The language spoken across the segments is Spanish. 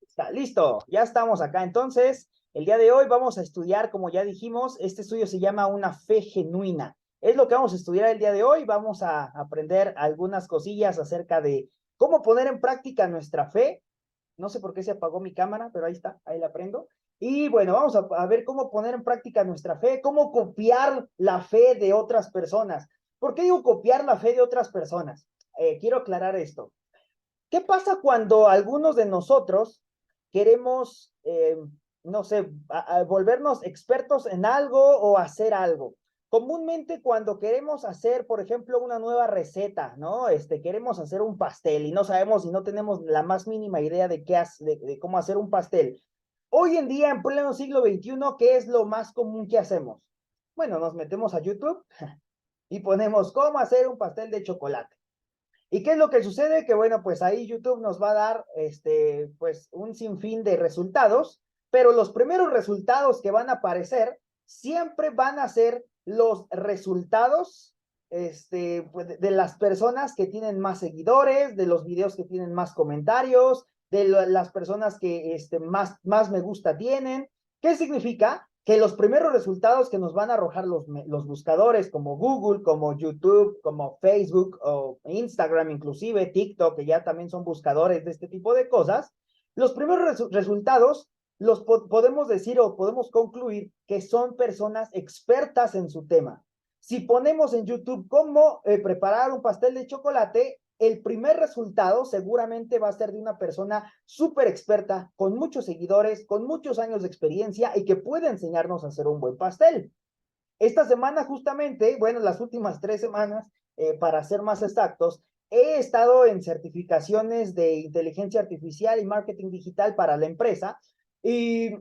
Está listo, ya estamos acá. Entonces, el día de hoy vamos a estudiar, como ya dijimos, este estudio se llama una fe genuina. Es lo que vamos a estudiar el día de hoy. Vamos a aprender algunas cosillas acerca de cómo poner en práctica nuestra fe. No sé por qué se apagó mi cámara, pero ahí está, ahí la prendo. Y bueno, vamos a ver cómo poner en práctica nuestra fe, cómo copiar la fe de otras personas. ¿Por qué digo copiar la fe de otras personas? Quiero aclarar esto. ¿Qué pasa cuando algunos de nosotros queremos, no sé, volvernos expertos en algo o hacer algo? Comúnmente cuando queremos hacer, por ejemplo, una nueva receta, ¿no? Queremos hacer un pastel y no sabemos y no tenemos la más mínima idea de cómo hacer un pastel. Hoy en día, en pleno siglo XXI, ¿qué es lo más común que hacemos? Bueno, nos metemos a YouTube y ponemos cómo hacer un pastel de chocolate. ¿Y qué es lo que sucede? Que bueno, pues ahí YouTube nos va a dar pues un sinfín de resultados, pero los primeros resultados que van a aparecer siempre van a ser los resultados pues, de las personas que tienen más seguidores, de los videos que tienen más comentarios, de las personas que más me gusta tienen. ¿Qué significa? Que los primeros resultados que nos van a arrojar los buscadores como Google, como YouTube, como Facebook o Instagram, inclusive TikTok, que ya también son buscadores de este tipo de cosas, los primeros resultados los podemos decir o podemos concluir que son personas expertas en su tema. Si ponemos en YouTube cómo preparar un pastel de chocolate, el primer resultado seguramente va a ser de una persona súper experta, con muchos seguidores, con muchos años de experiencia y que puede enseñarnos a hacer un buen pastel. Esta semana justamente, bueno, las últimas 3 semanas, para ser más exactos, he estado en certificaciones de inteligencia artificial y marketing digital para la empresa y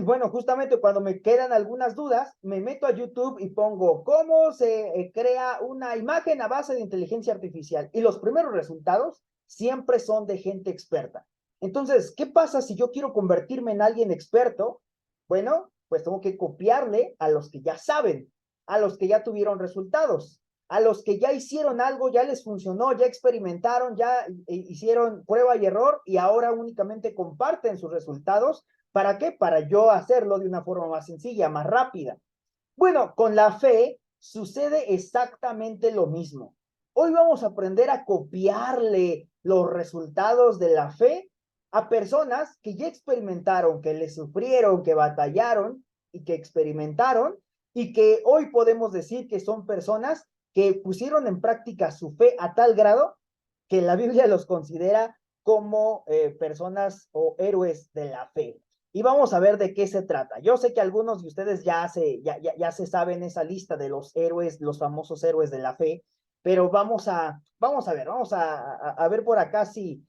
bueno, justamente cuando me quedan algunas dudas, me meto a YouTube y pongo cómo se crea una imagen a base de inteligencia artificial y los primeros resultados siempre son de gente experta. Entonces, ¿qué pasa si yo quiero convertirme en alguien experto? Bueno, pues tengo que copiarle a los que ya saben, a los que ya tuvieron resultados, a los que ya hicieron algo, ya les funcionó, ya experimentaron, ya hicieron prueba y error y ahora únicamente comparten sus resultados. ¿Para qué? Para yo hacerlo de una forma más sencilla, más rápida. Bueno, con la fe sucede exactamente lo mismo. Hoy vamos a aprender a copiarle los resultados de la fe a personas que ya experimentaron, que le sufrieron, que batallaron y que experimentaron y que hoy podemos decir que son personas que pusieron en práctica su fe a tal grado que la Biblia los considera como personas o héroes de la fe. Y vamos a ver de qué se trata. Yo sé que algunos de ustedes ya se saben esa lista de los héroes, los famosos héroes de la fe, pero vamos a ver, a ver por acá si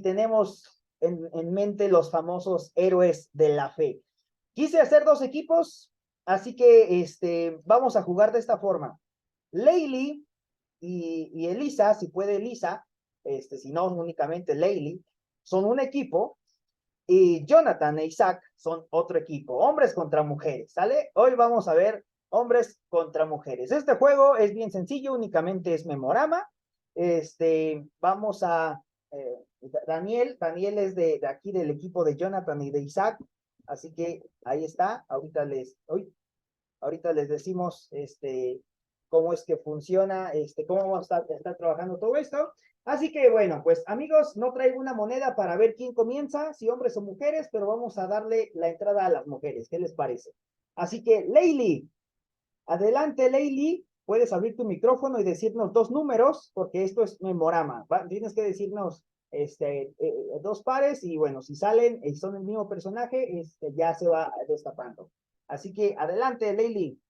tenemos en mente los famosos héroes de la fe. Quise hacer 2 equipos, así que vamos a jugar de esta forma. Leili y Elisa, si puede Elisa, si no únicamente Leili, son un equipo y Jonathan e Isaac son otro equipo, hombres contra mujeres, ¿sale? Hoy vamos a ver hombres contra mujeres. Este juego es bien sencillo, únicamente es memorama. Vamos a, Daniel es de aquí del equipo de Jonathan y de Isaac, así que ahí está, ahorita les decimos cómo es que funciona, cómo vamos a estar trabajando todo esto. Así que bueno, pues amigos, no traigo una moneda para ver quién comienza, si hombres o mujeres, pero vamos a darle la entrada a las mujeres. ¿Qué les parece? Así que, Leili, adelante, Leili, puedes abrir tu micrófono y decirnos 2 números, porque esto es memorama. Tienes que decirnos 2 pares y bueno, si salen y son el mismo personaje, ya se va destapando. Así que adelante, Leili.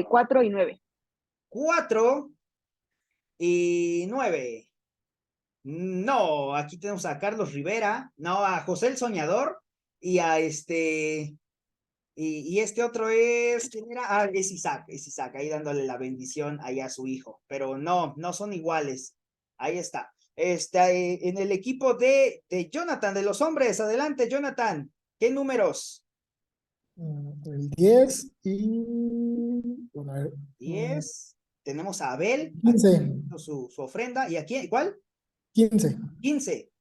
4 y 9. 4 y 9. No, aquí tenemos a Carlos Rivera, no, a José el Soñador y a y este otro es, ¿quién era? Ah, es Isaac, ahí dándole la bendición ahí a su hijo, pero no son iguales. Ahí está. En el equipo de Jonathan, de los hombres, adelante, Jonathan, ¿qué números? El 10 y... Bueno, a ver, 10. Tenemos a Abel, 15. su ofrenda, ¿y aquí cuál? 15. 15.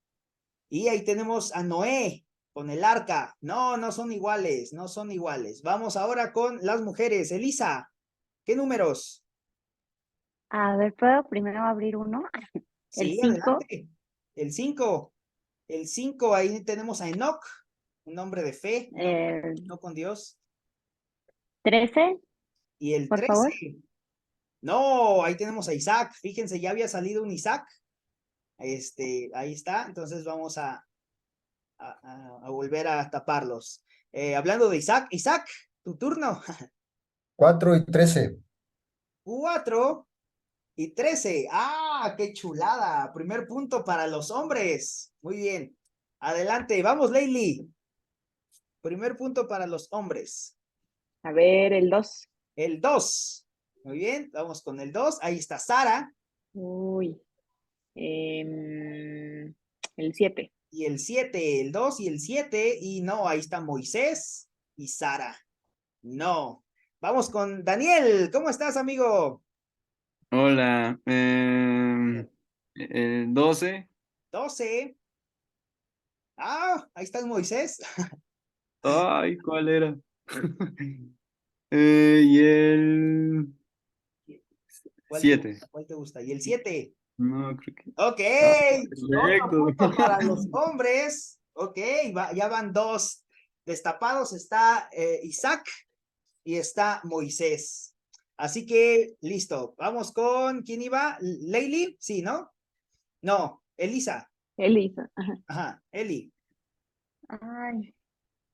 Y ahí tenemos a Noé con el arca. No, no son iguales, no son iguales. Vamos ahora con las mujeres. Elisa, ¿qué números? A ver, ¿puedo primero abrir uno? El Sí, 5, adelante. El 5. El 5, ahí tenemos a Enoch, un hombre de fe, el no con Dios. 13, Y el por favor. 13. No, ahí tenemos a Isaac. Fíjense, ya había salido un Isaac. Ahí está. Entonces vamos a volver a taparlos. Hablando de Isaac, Isaac, tu turno. 4 y 13. 4 y 13. ¡Ah, qué chulada! Primer punto para los hombres. Muy bien. Adelante, vamos, Leili. Primer punto para los hombres. A ver, el 2. El 2. Muy bien, vamos con el 2. Ahí está Sara. Uy. El 7. Y el 7, el 2 y el 7. Y no, ahí está Moisés y Sara. No. Vamos con Daniel. ¿Cómo estás, amigo? Hola, el 12. 12. Ah, ahí está Moisés. Ay, ¿cuál era? Y el ¿Cuál 7. cuál te gusta? Y el 7. No, creo que. Ok, Ah, otro perfecto. punto para los hombres. Ok, ya van 2. Destapados está Isaac y está Moisés. Así que, listo. Vamos con, ¿quién iba? ¿Leili? Sí, ¿no? No, Elisa. Elisa. Ajá. Ajá, Eli. Ay,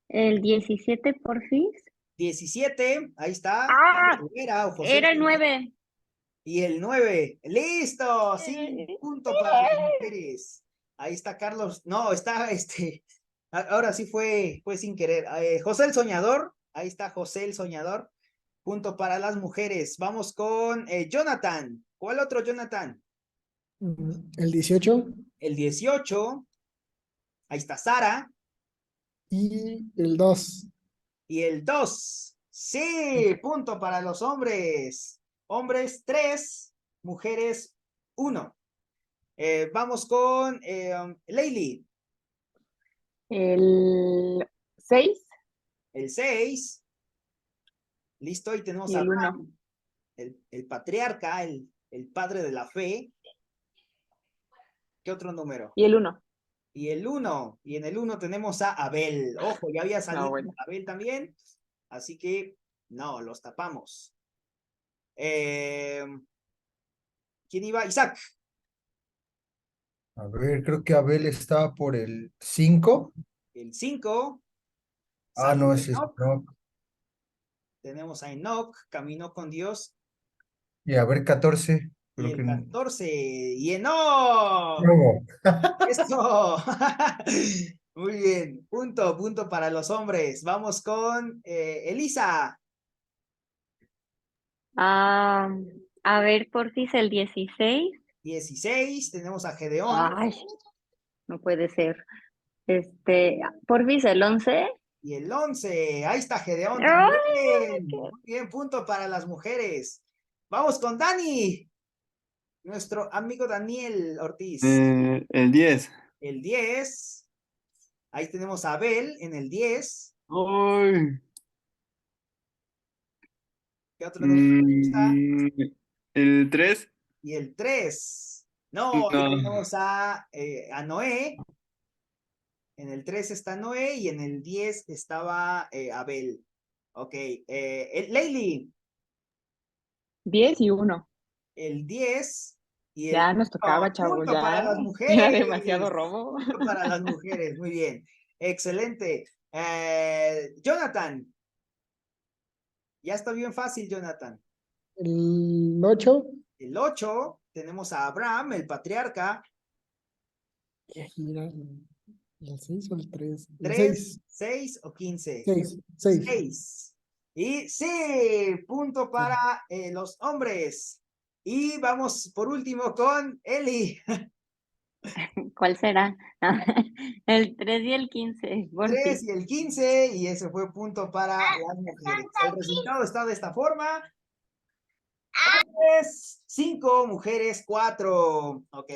el 17, porfis. 17, ahí está. ¡Ah! Rivera o José. Era el 9. Y el 9. ¡Listo! Sí, punto para las mujeres. Ahí está Carlos. No, está ahora sí fue sin querer. José el Soñador. Ahí está José el Soñador. Punto para las mujeres. Vamos con Jonathan. ¿Cuál otro Jonathan? El 18 El 18. Ahí está Sara. y el 2. Y el 2. Sí, punto para los hombres. Hombres 3, mujeres 1. Vamos con Leili. El 6 El 6. Listo, y tenemos y a el 1. Abraham, el patriarca, el padre de la fe. ¿Qué otro número? Y el 1. Y el 1. Y en el 1 tenemos a Abel. Ojo, ya había salido bueno. Abel también. Así que no, los tapamos. ¿Quién iba? Isaac. A ver, creo que Abel estaba por el 5. El 5. Ah, no, ese es no. Tenemos a Enoch, caminó con Dios. Y a ver, 14. Y Creo el que no. 14. Y Enoch. No. ¡Eso! Muy bien. Punto para los hombres. Vamos con Elisa. A ver, porfis, el 16. 16. Tenemos a Gedeón. Ay, no puede ser. Porfis, el 11. Y el 11. Ahí está Gedeón ¡Ay! también. Muy bien, punto para las mujeres. Vamos con Dani. Nuestro amigo Daniel Ortiz. El 10. El 10. Ahí tenemos a Abel en el 10. Ay. ¿Qué otro número te gusta? El 3. Y el 3. No, ahí No. tenemos a Noé. En el 3 está Noé y en el 10 estaba Abel. Ok. Leili. 10 y 1. El 10 y Ya nos tocaba, chavos, punto para ya. las Era mujeres. demasiado robo. Punto para las mujeres. Muy bien. Excelente. Jonathan. Ya está bien fácil, Jonathan. El 8. El 8. Tenemos a Abraham, el patriarca. El 6 o el 3. El 3, 6. 6 o 15. 6. 6. 6. Y sí, punto para los hombres. Y vamos por último con Eli. ¿Cuál será? El 3 y el 15, 3 porfis. y el 15. Y ese fue punto para las mujeres. El resultado está de esta forma. Hombres 5, mujeres 4. Ok.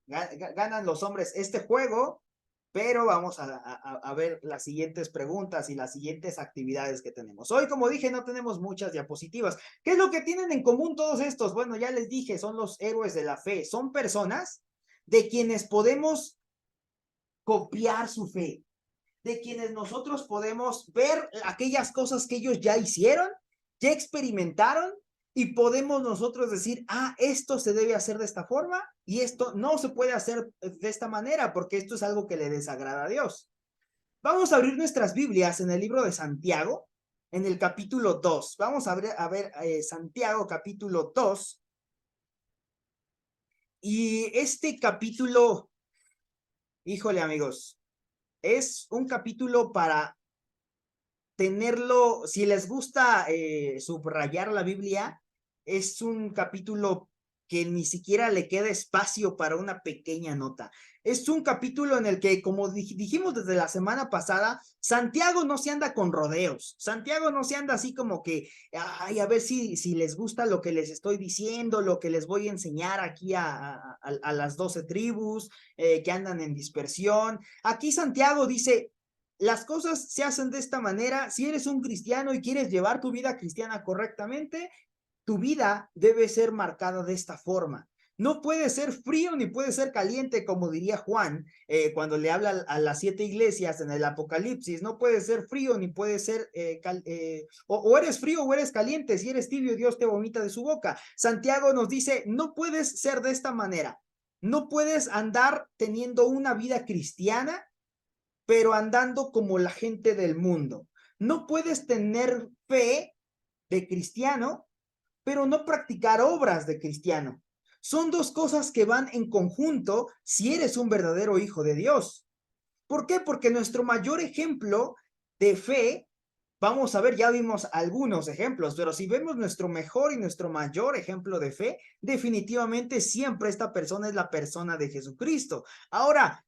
Ganan los hombres este juego. pero vamos a ver las siguientes preguntas y las siguientes actividades que tenemos. Hoy, como dije, no tenemos muchas diapositivas. ¿Qué es lo que tienen en común todos estos? Bueno, ya les dije, son los héroes de la fe. Son personas de quienes podemos copiar su fe, de quienes nosotros podemos ver aquellas cosas que ellos ya hicieron, ya experimentaron, y podemos nosotros decir, ah, esto se debe hacer de esta forma y esto no se puede hacer de esta manera porque esto es algo que le desagrada a Dios. Vamos a abrir nuestras Biblias en el libro de Santiago, en el capítulo 2. Vamos a ver Santiago capítulo 2. Y este capítulo, híjole amigos, es un capítulo para tenerlo, si les gusta subrayar la Biblia, es un capítulo que ni siquiera le queda espacio para una pequeña nota. Es un capítulo en el que, como dijimos desde la semana pasada, Santiago no se anda con rodeos. Santiago no se anda así como que, ay, a ver si les gusta lo que les estoy diciendo, lo que les voy a enseñar aquí a las 12 tribus que andan en dispersión. Aquí Santiago dice, las cosas se hacen de esta manera. Si eres un cristiano y quieres llevar tu vida cristiana correctamente, tu vida debe ser marcada de esta forma. No puede ser frío ni puede ser caliente, como diría Juan cuando le habla a las 7 iglesias en el Apocalipsis. No puede ser frío ni puede ser, o eres frío o eres caliente. Si eres tibio, Dios te vomita de su boca. Santiago nos dice, no puedes ser de esta manera. No puedes andar teniendo una vida cristiana pero andando como la gente del mundo. No puedes tener fe de cristiano, pero no practicar obras de cristiano. Son dos cosas que van en conjunto si eres un verdadero hijo de Dios. ¿Por qué? Porque nuestro mayor ejemplo de fe, vamos a ver, ya vimos algunos ejemplos, pero si vemos nuestro mejor y nuestro mayor ejemplo de fe, definitivamente siempre esta persona es la persona de Jesucristo. Ahora,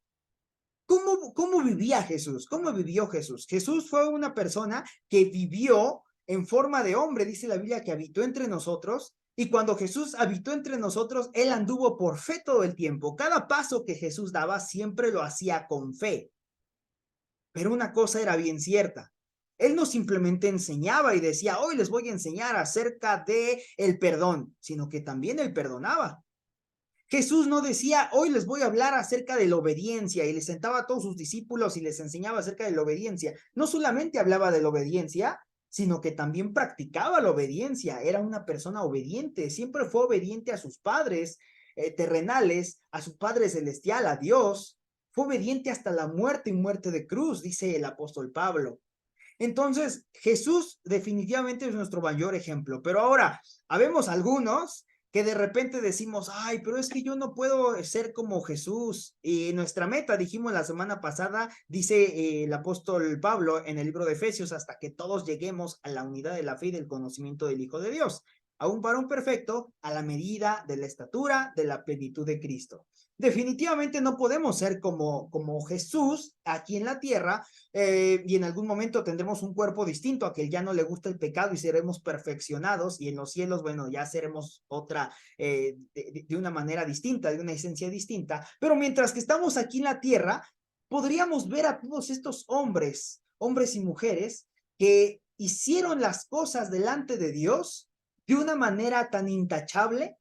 ¿cómo vivía Jesús? ¿Cómo vivió Jesús? Jesús fue una persona que vivió en forma de hombre, dice la Biblia, que habitó entre nosotros. Y cuando Jesús habitó entre nosotros, él anduvo por fe todo el tiempo. Cada paso que Jesús daba siempre lo hacía con fe. Pero una cosa era bien cierta. Él no simplemente enseñaba y decía, hoy les voy a enseñar acerca de el perdón, sino que también él perdonaba. Jesús no decía, hoy les voy a hablar acerca de la obediencia, y les sentaba a todos sus discípulos y les enseñaba acerca de la obediencia. No solamente hablaba de la obediencia, sino que también practicaba la obediencia. Era una persona obediente, siempre fue obediente a sus padres terrenales, a su Padre celestial, a Dios. Fue obediente hasta la muerte y muerte de cruz, dice el apóstol Pablo. Entonces, Jesús definitivamente es nuestro mayor ejemplo. Pero ahora, habemos algunos que de repente decimos, ay, pero es que yo no puedo ser como Jesús. Y nuestra meta, dijimos la semana pasada, dice el apóstol Pablo en el libro de Efesios, hasta que todos lleguemos a la unidad de la fe y del conocimiento del Hijo de Dios, a un varón perfecto, a la medida de la estatura de la plenitud de Cristo. Definitivamente no podemos ser como Jesús aquí en la tierra, y en algún momento tendremos un cuerpo distinto a que ya no le gusta el pecado y seremos perfeccionados, y en los cielos, bueno, ya seremos otra, de una manera distinta, de una esencia distinta. Pero mientras que estamos aquí en la tierra, podríamos ver a todos estos hombres y mujeres que hicieron las cosas delante de Dios de una manera tan intachable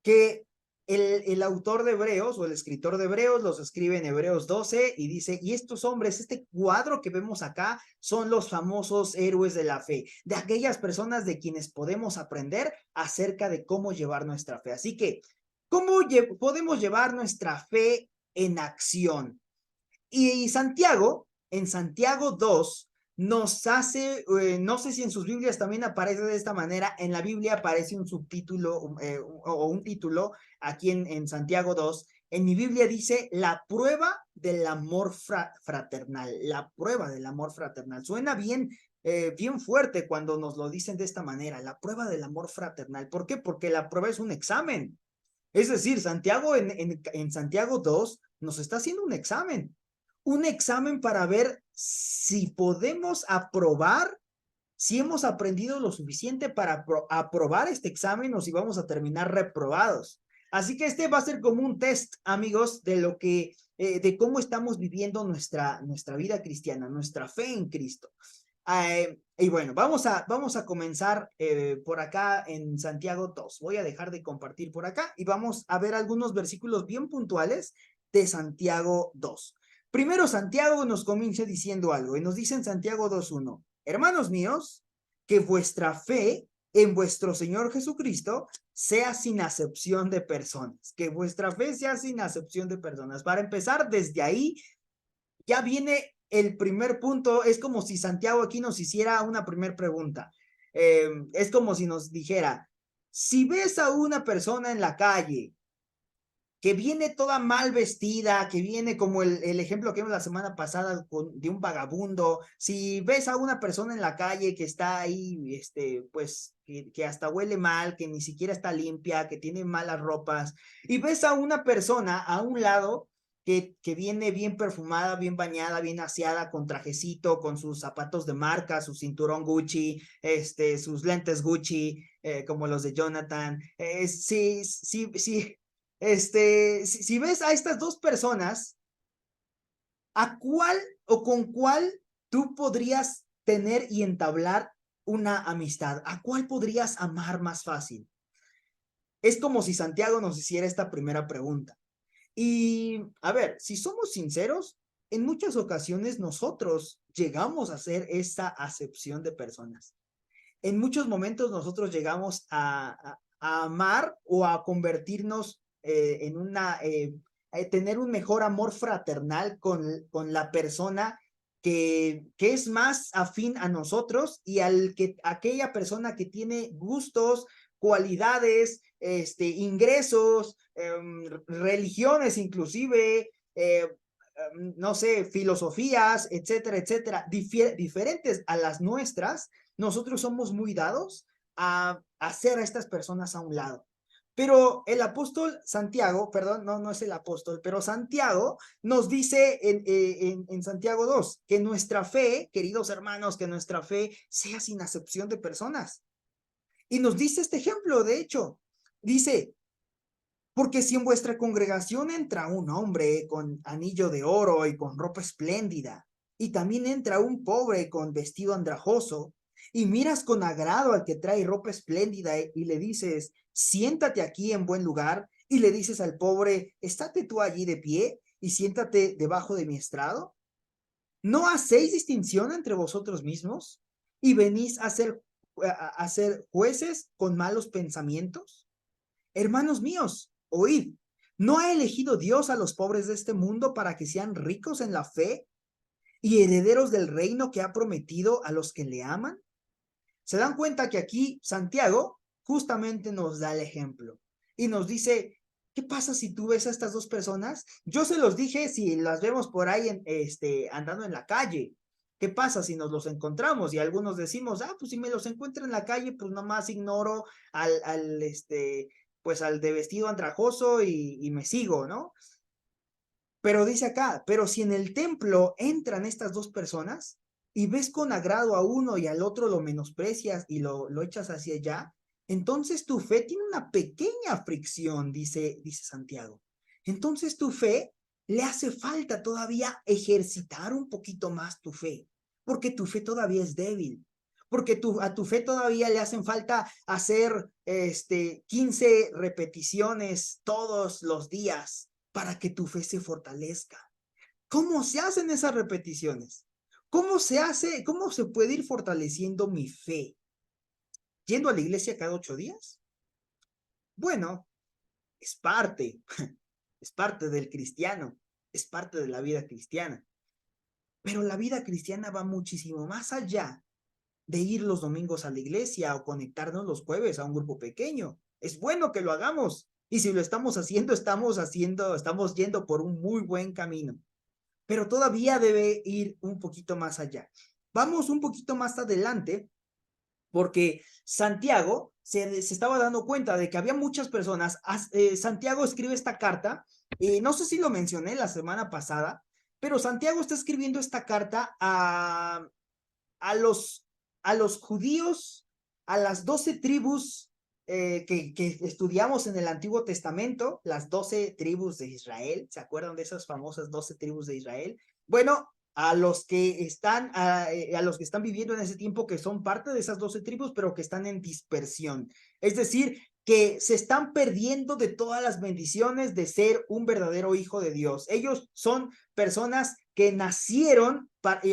que el autor de Hebreos o el escritor de Hebreos los escribe en Hebreos 12 y dice, y estos hombres, este cuadro que vemos acá, son los famosos héroes de la fe, de aquellas personas de quienes podemos aprender acerca de cómo llevar nuestra fe. Así que, ¿cómo podemos llevar nuestra fe en acción? Y Santiago, en Santiago 2, nos hace, no sé si en sus Biblias también aparece de esta manera, en la Biblia aparece un subtítulo o un título aquí en Santiago 2, en mi Biblia dice la prueba del amor fraternal, la prueba del amor fraternal. Suena bien, bien fuerte cuando nos lo dicen de esta manera, la prueba del amor fraternal. ¿Por qué? Porque la prueba es un examen. Es decir, Santiago en Santiago 2 nos está haciendo un examen para ver si podemos aprobar, si hemos aprendido lo suficiente para aprobar este examen o si vamos a terminar reprobados. Así que este va a ser como un test, amigos, de lo que, de cómo estamos viviendo nuestra vida cristiana, nuestra fe en Cristo. Y bueno, vamos a comenzar por acá en Santiago 2. Voy a dejar de compartir por acá y vamos a ver algunos versículos bien puntuales de Santiago 2. Primero, Santiago nos comienza diciendo algo y nos dice en Santiago 2:1, hermanos míos, que vuestra fe en vuestro Señor Jesucristo sea sin acepción de personas, que vuestra fe sea sin acepción de personas. Para empezar, desde ahí ya viene el primer punto. Es como si Santiago aquí nos hiciera una primer pregunta. Es como si nos dijera, si ves a una persona en la calle que viene toda mal vestida, que viene como el ejemplo que vimos la semana pasada de un vagabundo, si ves a una persona en la calle que está ahí, pues, que hasta huele mal, que ni siquiera está limpia, que tiene malas ropas, y ves a una persona a un lado que viene bien perfumada, bien bañada, bien aseada, con trajecito, con sus zapatos de marca, su cinturón Gucci, sus lentes Gucci, como los de Jonathan, sí, si ves a estas dos personas, ¿a cuál o con cuál tú podrías tener y entablar una amistad? ¿A cuál podrías amar más fácil? Es como si Santiago nos hiciera esta primera pregunta. Y, a ver, si somos sinceros, en muchas ocasiones nosotros llegamos a hacer esta acepción de personas. En muchos momentos nosotros llegamos a amar o a convertirnos en tener un mejor amor fraternal con la persona que es más afín a nosotros y aquella persona que tiene gustos, cualidades, ingresos, religiones inclusive, no sé, filosofías, etcétera, etcétera, diferentes a las nuestras. Nosotros somos muy dados a hacer a estas personas a un lado. Pero el apóstol Santiago, perdón, no es el apóstol, pero Santiago nos dice en Santiago 2, que nuestra fe, queridos hermanos, que nuestra fe sea sin acepción de personas. Y nos dice este ejemplo, de hecho, dice, porque si en vuestra congregación entra un hombre con anillo de oro y con ropa espléndida, y también entra un pobre con vestido andrajoso, y miras con agrado al que trae ropa espléndida y le dices, siéntate aquí en buen lugar, y le dices al pobre, estate tú allí de pie y siéntate debajo de mi estrado, ¿no hacéis distinción entre vosotros mismos y venís a ser jueces con malos pensamientos? Hermanos míos, oíd, ¿no ha elegido Dios a los pobres de este mundo para que sean ricos en la fe y herederos del reino que ha prometido a los que le aman? Se dan cuenta que aquí Santiago justamente nos da el ejemplo y nos dice, ¿qué pasa si tú ves a estas dos personas? Yo se los dije si las vemos por ahí andando en la calle. ¿Qué pasa si nos los encontramos? Y algunos decimos, pues si me los encuentro en la calle, pues nomás ignoro pues al de vestido andrajoso y me sigo, ¿no? Pero dice acá, pero si en el templo entran estas dos personas y ves con agrado a uno y al otro lo menosprecias y lo echas hacia allá, entonces tu fe tiene una pequeña fricción, dice Santiago. Entonces tu fe le hace falta todavía ejercitar un poquito más tu fe, porque tu fe todavía es débil, porque a tu fe todavía le hacen falta hacer 15 repeticiones todos los días para que tu fe se fortalezca. ¿Cómo se hacen esas repeticiones? ¿Cómo se puede ir fortaleciendo mi fe? ¿Yendo a la iglesia cada 8 días? Bueno, es parte del cristiano, es parte de la vida cristiana. Pero la vida cristiana va muchísimo más allá de ir los domingos a la iglesia o conectarnos los jueves a un grupo pequeño. Es bueno que lo hagamos. Y si lo estamos haciendo, estamos yendo por un muy buen camino. Pero todavía debe ir un poquito más allá. Vamos un poquito más adelante, porque Santiago se estaba dando cuenta de que había muchas personas. Santiago escribe esta carta, no sé si lo mencioné la semana pasada, pero Santiago está escribiendo esta carta a los judíos, a las 12 tribus que estudiamos en el Antiguo Testamento, las 12 tribus de Israel. ¿Se acuerdan de esas famosas 12 tribus de Israel? Bueno, a los que están viviendo en ese tiempo, que son parte de esas 12 tribus, pero que están en dispersión. Es decir, que se están perdiendo de todas las bendiciones de ser un verdadero hijo de Dios. Ellos son personas que nacieron,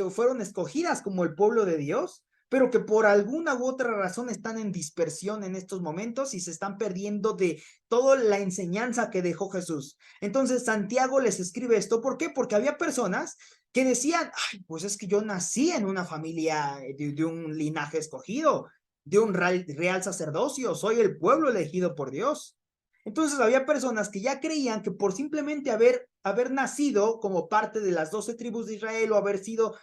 fueron escogidas como el pueblo de Dios, pero que por alguna u otra razón están en dispersión en estos momentos y se están perdiendo de toda la enseñanza que dejó Jesús. Entonces Santiago les escribe esto. ¿Por qué? Porque había personas que decían, ay, pues es que yo nací en una familia de un linaje escogido, de un real sacerdocio, soy el pueblo elegido por Dios. Entonces había personas que ya creían que por simplemente haber nacido como parte de las 12 tribus de Israel o haber sido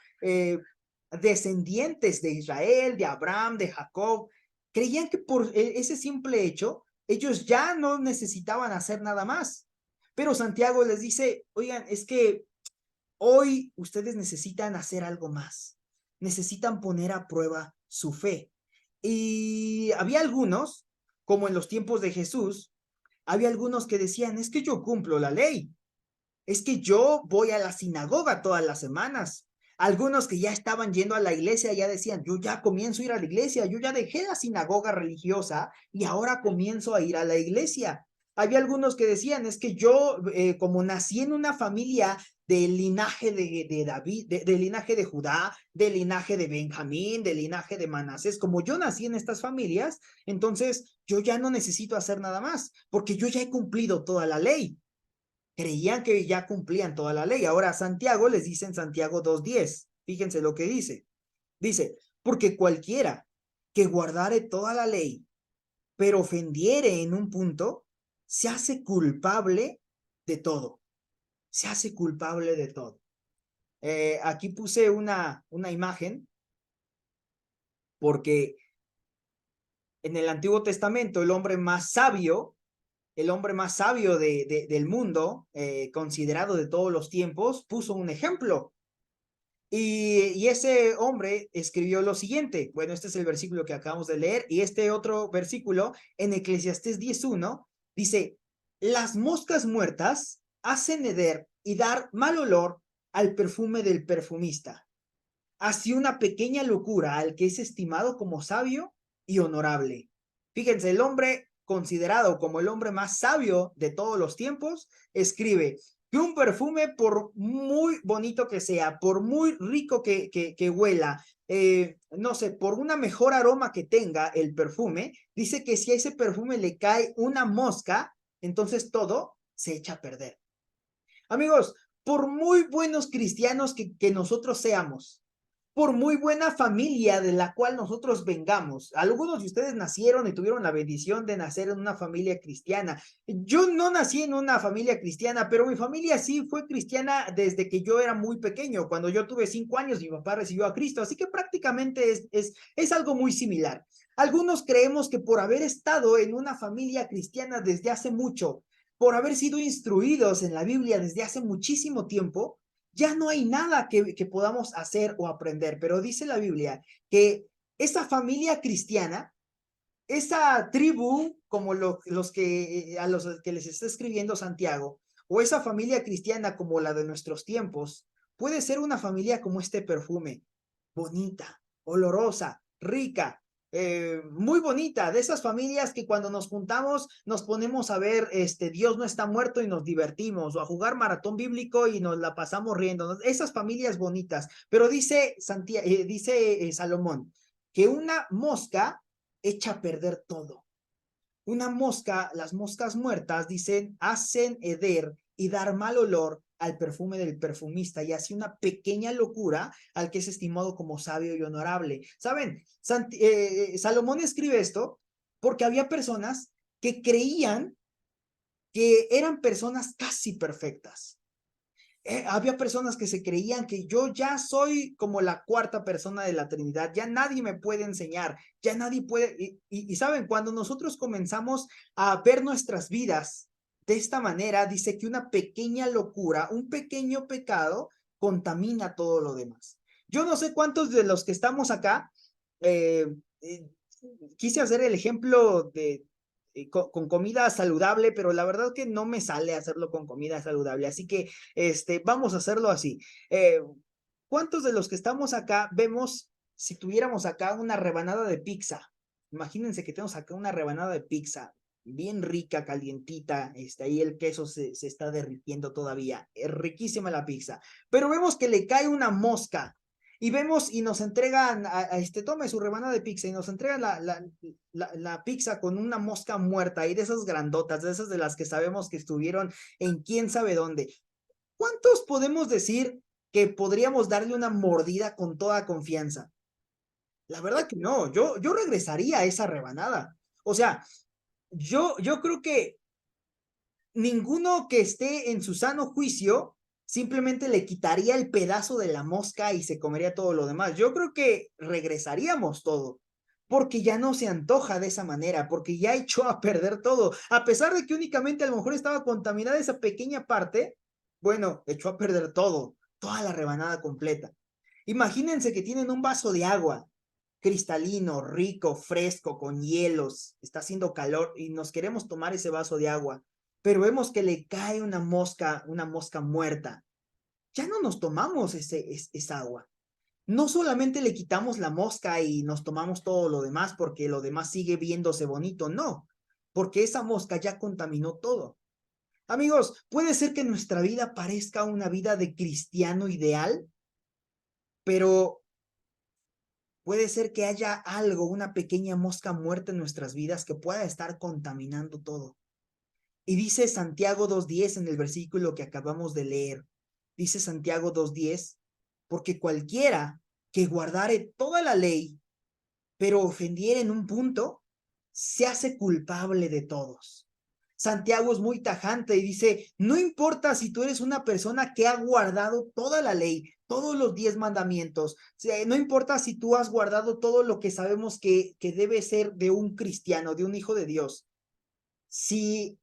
descendientes de Israel, de Abraham, de Jacob, creían que por ese simple hecho, ellos ya no necesitaban hacer nada más. Pero Santiago les dice, oigan, es que hoy ustedes necesitan hacer algo más, necesitan poner a prueba su fe. Y había algunos, como en los tiempos de Jesús, había algunos que decían, es que yo cumplo la ley, es que yo voy a la sinagoga todas las semanas. Algunos que ya estaban yendo a la iglesia ya decían, yo ya comienzo a ir a la iglesia, yo ya dejé la sinagoga religiosa y ahora comienzo a ir a la iglesia. Había algunos que decían, es que yo, como nací en una familia del linaje de David, del linaje de Judá, del linaje de Benjamín, del linaje de Manasés, como yo nací en estas familias, entonces yo ya no necesito hacer nada más, porque yo ya he cumplido toda la ley. Creían que ya cumplían toda la ley. Ahora Santiago les dice en Santiago 2:10, fíjense lo que dice. Dice, porque cualquiera que guardare toda la ley, pero ofendiere en un punto, se hace culpable de todo. Se hace culpable de todo. Aquí puse una imagen porque en el Antiguo Testamento el hombre más sabio del mundo, considerado de todos los tiempos, puso un ejemplo. Y ese hombre escribió lo siguiente. Bueno, este es el versículo que acabamos de leer. Y este otro versículo, en Eclesiastés 10:1, dice, las moscas muertas hacen heder y dar mal olor al perfume del perfumista. Así una pequeña locura al que es estimado como sabio y honorable. Fíjense, el hombre considerado como el hombre más sabio de todos los tiempos, escribe que un perfume, por muy bonito que sea, por muy rico que huela, no sé, por una mejor aroma que tenga el perfume, dice que si a ese perfume le cae una mosca, entonces todo se echa a perder. Amigos, por muy buenos cristianos que nosotros seamos, por muy buena familia de la cual nosotros vengamos. Algunos de ustedes nacieron y tuvieron la bendición de nacer en una familia cristiana. Yo no nací en una familia cristiana, pero mi familia sí fue cristiana desde que yo era muy pequeño. Cuando yo tuve 5 años, mi papá recibió a Cristo, así que prácticamente es algo muy similar. Algunos creemos que por haber estado en una familia cristiana desde hace mucho, por haber sido instruidos en la Biblia desde hace muchísimo tiempo, ya no hay nada que podamos hacer o aprender, pero dice la Biblia que esa familia cristiana, esa tribu, como los que les está escribiendo Santiago, o esa familia cristiana como la de nuestros tiempos, puede ser una familia como este perfume, bonita, olorosa, rica, muy bonita, de esas familias que cuando nos juntamos nos ponemos a ver Dios no está muerto y nos divertimos, o a jugar maratón bíblico y nos la pasamos riendo, esas familias bonitas. Pero dice Salomón que una mosca echa a perder todo. Una mosca, las moscas muertas, dicen, hacen heder y dar mal olor al perfume del perfumista y así una pequeña locura al que es estimado como sabio y honorable. ¿Saben? Salomón escribe esto porque había personas que creían que eran personas casi perfectas. Había personas que se creían que yo ya soy como la cuarta persona de la Trinidad, ya nadie me puede enseñar, ya nadie puede, y saben, cuando nosotros comenzamos a ver nuestras vidas de esta manera, dice que una pequeña locura, un pequeño pecado contamina todo lo demás. Yo no sé cuántos de los que estamos acá, quise hacer el ejemplo con comida saludable, pero la verdad que no me sale hacerlo con comida saludable, así que vamos a hacerlo así. ¿Cuántos de los que estamos acá vemos si tuviéramos acá una rebanada de pizza? Imagínense que tenemos acá una rebanada de pizza bien rica, calientita, ahí el queso se está derritiendo todavía, es riquísima la pizza, pero vemos que le cae una mosca, y vemos y nos entregan, tome su rebanada de pizza, y nos entregan la pizza con una mosca muerta, y de esas grandotas, de esas de las que sabemos que estuvieron en quién sabe dónde. ¿Cuántos podemos decir que podríamos darle una mordida con toda confianza? La verdad que no, yo regresaría a esa rebanada. O sea, yo creo que ninguno que esté en su sano juicio simplemente le quitaría el pedazo de la mosca y se comería todo lo demás. Yo creo que regresaríamos todo, porque ya no se antoja de esa manera, porque ya echó a perder todo. A pesar de que únicamente a lo mejor estaba contaminada esa pequeña parte, bueno, echó a perder todo, toda la rebanada completa. Imagínense que tienen un vaso de agua cristalino, rico, fresco, con hielos, está haciendo calor y nos queremos tomar ese vaso de agua, pero vemos que le cae una mosca muerta. Ya no nos tomamos esa agua. No solamente le quitamos la mosca y nos tomamos todo lo demás porque lo demás sigue viéndose bonito, no, porque esa mosca ya contaminó todo. Amigos, puede ser que nuestra vida parezca una vida de cristiano ideal, pero puede ser que haya algo, una pequeña mosca muerta en nuestras vidas que pueda estar contaminando todo. Y dice Santiago 2:10 en el versículo que acabamos de leer. Dice Santiago 2:10, porque cualquiera que guardare toda la ley, pero ofendiere en un punto, se hace culpable de todos. Santiago es muy tajante y dice, no importa si tú eres una persona que ha guardado toda la ley, todos los 10 mandamientos, no importa si tú has guardado todo lo que sabemos que debe ser de un cristiano, de un hijo de Dios. Si